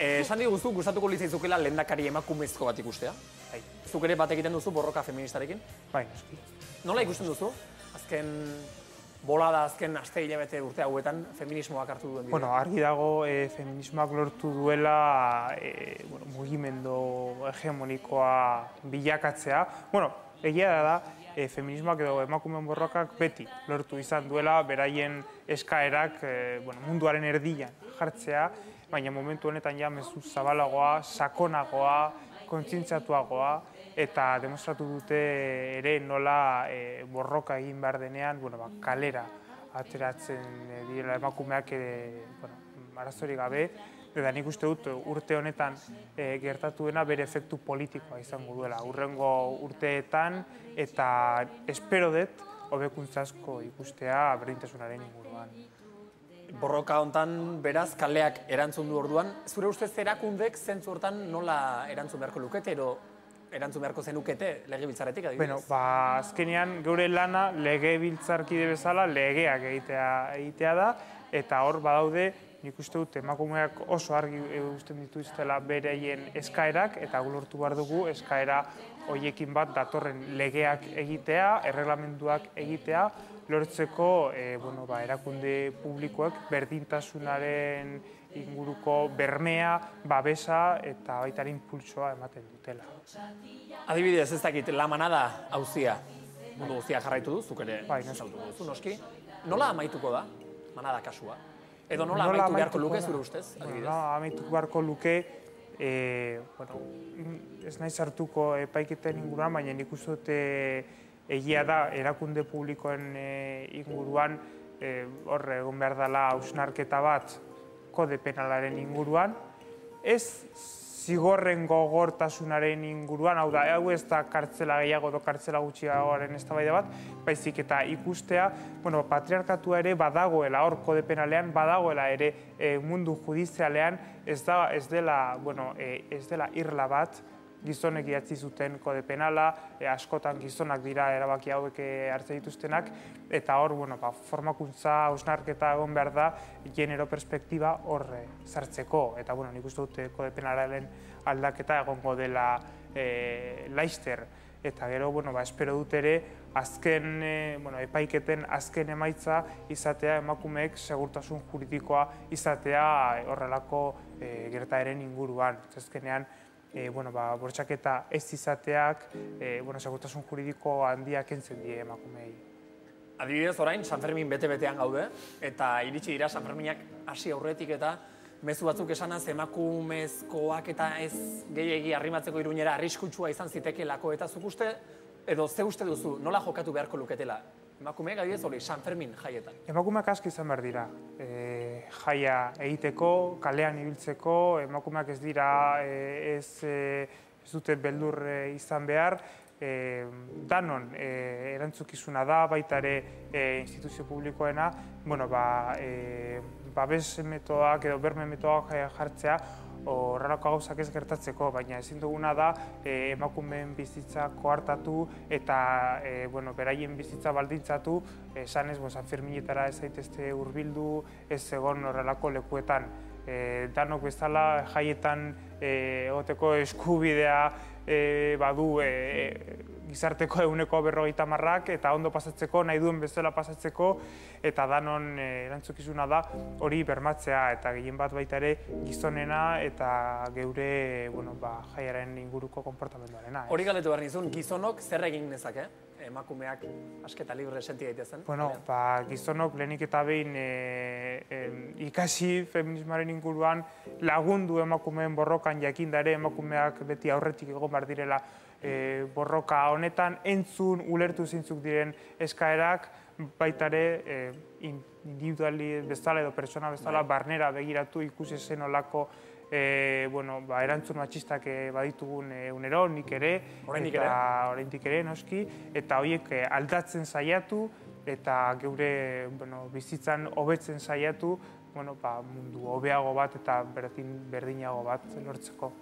Esan diguzu, gustatuko litzaizukela lehendakari emakumezko bat ikustea. Zuk ere bat egiten duzu borroka feministarekin? Bai, noski. Nola ikusten duzu? Azken bolada, azken aste hilabete urte hauetan feminismoak hartu duen bidea. Bueno, argi dago feminismoak lortu duela mugimendu hegemonikoa bilakatzea. Bueno, egia da, feminismoak edo emakumeen borrokak beti lortu izan duela beraien eskaerak munduaren erdian jartzea, baina momentu honetan ja mezu zabalagoa, sakonagoa, kontzientziatuagoa, eta demostratu dute ere nola borroka egin behar denean kalera ateratzen direla emakumeak arazorik gabe, eta nik uste dut urte honetan gertatu dena bere efektu politikoa izango duela. Hurrengo urteetan eta espero dut hobekuntza asko ikustea berdintasunaren inguruan. Borroka hontan beraz kaleak erantzun du orduan. Zure ustez erakundek zentzu hortan nola erantzun beharko lukete edo erantzun beharko zenukete legebiltzarretik adibidez? Azkenean geure lana legebiltzarkide bezala legeak egitea da, eta hor badaude nik uste dut emakumeak oso argi uzten dituztela bereien eskaerak, eta lortu behar dugu eskaera horiekin bat datorren legeak egitea, erreglamenduak egitea, lortzeko erakunde publikoek berdintasunaren inguruko bermea, babesa eta baita impultsoa ematen dutela. Adibidez, ez dakit, La Manada auzia, mundu guztia jarraitu du, zuk ere noski. Nola amaituko da, Manada kasua? Edo nola amaitu beharko luke zure ustez? Nola amaitu beharko luke, ez nahi sartuko epaiketen inguruan, baina nik uste dut egia da erakunde publikoen inguruan horre egon behar dela hausnarketa bat kode penalaren inguruan, ez zigorren gogortasunaren inguruan, hau da, hau ez da kartzela gehiago edo kartzela gutxiagoaren eztabaida bat, baizik eta ikustea, patriarkatua ere badagoela hor kode penalean, badagoela ere mundu judizialean, ez dela irla bat, gizonek idatzi zuten kode penala, askotan gizonak dira erabaki hauek hartzen dituztenak, eta hor formakuntza, hausnarketa egon behar da genero perspektiba hor sartzeko. Eta nik uste dut kode penalaren aldaketa egongo dela laster. Eta gero, espero dut ere, azken epaiketen azken emaitza izatea emakumeek segurtasun juridikoa izatea horrelako gertaeren inguruan. Azkenean, bortxaketa ez izateak segurtasun juridiko handiak kentzen die emakumeei. Adibidez orain, San Fermin bete-betean gaude, eta iritsi dira San Ferminak hasi aurretik eta mezu batzuk esanaz emakumezkoak eta ez gehiegi arrimatzeko Iruñera arriskutsua izan zitekeelako, eta zuk uste, edo ze uste duzu, nola jokatu beharko luketela? Emakumeak adibidez hori, San Fermin jaietan. Emakumeak asko izan behar dira. Jaia egiteko, kalean ibiltzeko, emakumeak ez dira, ez dute beldur izan behar, danon erantzukizuna da, baita ere instituzio publikoena, babes metodak edo berme metodak jartzea, horrelako gauzak ez gertatzeko, baina ezin duguna da emakumeen bizitza koartatu eta beraien bizitza baldintzatu, esanez San Ferminetara ez zaitezte hurbildu, ez egon horrelako lekuetan. Danok bezala jaietan egoteko eskubidea badu gizarteko 50%, eta ondo pasatzeko, nahi duen bezala pasatzeko, eta danon erantzukizuna da hori bermatzea, eta gehien bat baita ere gizonena eta geure jaiaren inguruko konportamenduarena. Hori galdetu behar nizun, gizonok zer egin nezake? Emakumeak asketa libre senti daitezen? Gizonok lehenik eta behin ikasi feminismoaren inguruan lagundu emakumeen borrokan, jakinda ere emakumeak beti aurretik egon behar direla borroka honetan, entzun, ulertu zeintzuk diren eskaerak, baita ere individuali bezala edo pertsona bezala barnera begiratu ikusi zen olako erantzun matxistak baditugun unero, nik ere, oraindik ere, noski, eta horiek aldatzen saiatu eta geure bizitzan hobetzen saiatu mundu hobeago bat eta berdinago bat lortzeko.